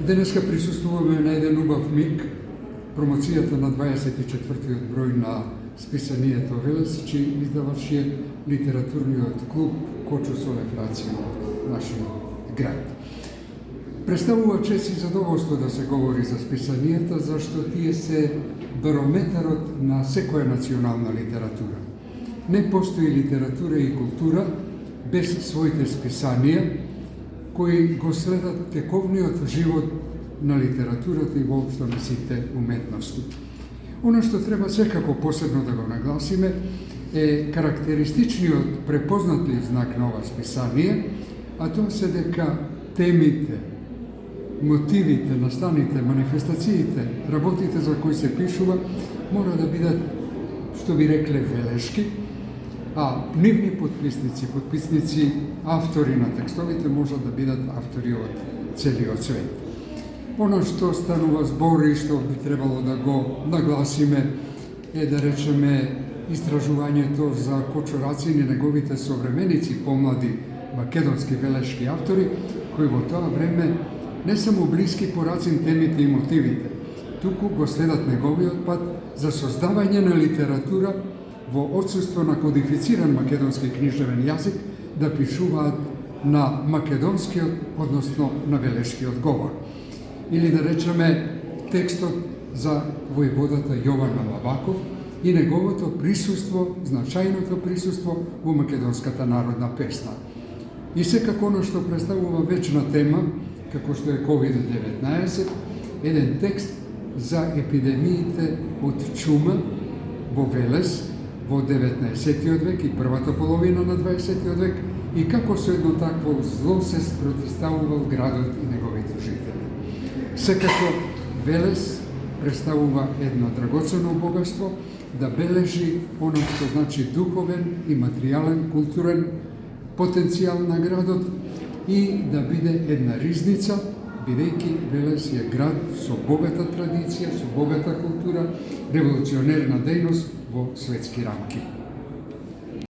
Денеска присуствуваме на еден убав миг, промоцијата на 24-тиот број на списанието Велес, чиј издавач е литературниот клуб Кочо Соле Фрација од нашиот град. Представува чест и задоволство да се говори за списанијата, зашто тие се барометарот на секоја национална литература. Не постои литература и култура без своите списанија, кои го следат тековниот живот на литературата и воопшто на сите уметности. Оно што треба секако посебно да го нагласиме е карактеристичниот препознатлив знак на ова списание, а тоа се дека темите, мотивите, настаните, манифестациите, работите за кои се пишува, мора да бидат, што би рекле, велешки, а нивни подписници, автори на текстовите можат да бидат автори од целиот свет. Оно што станува збор и што би требало да го нагласиме е, да речеме, истражувањето за Кочо Рацин и неговите современици, помлади македонски велешки автори, кои во тоа време не само блиски по Рацин темите и мотивите, туку го следат неговиот пат за создавање на литература во отсуство на кодифициран македонски книжевен јазик, да пишуваат на македонскиот, односно на велешкиот говор. Или да речеме текстот за војводата Јован Лабаков и неговото присуство, значајното присуство во македонската народна песна. И секако оно што представува вечна тема, како што е COVID-19, еден текст за епидемиите од чума во Велес во 19. век и првата половина на 20. век и како со едно такво зло се спротиставувал градот и неговите жители. Секако Велес представува едно драгоцено богатство да бележи оно што значи духовен и материјален, културен потенцијал на градот и да биде една ризница, бидејќи Велес е град со богата традиција, со богата култура, револуционерна дејност во светски рамки.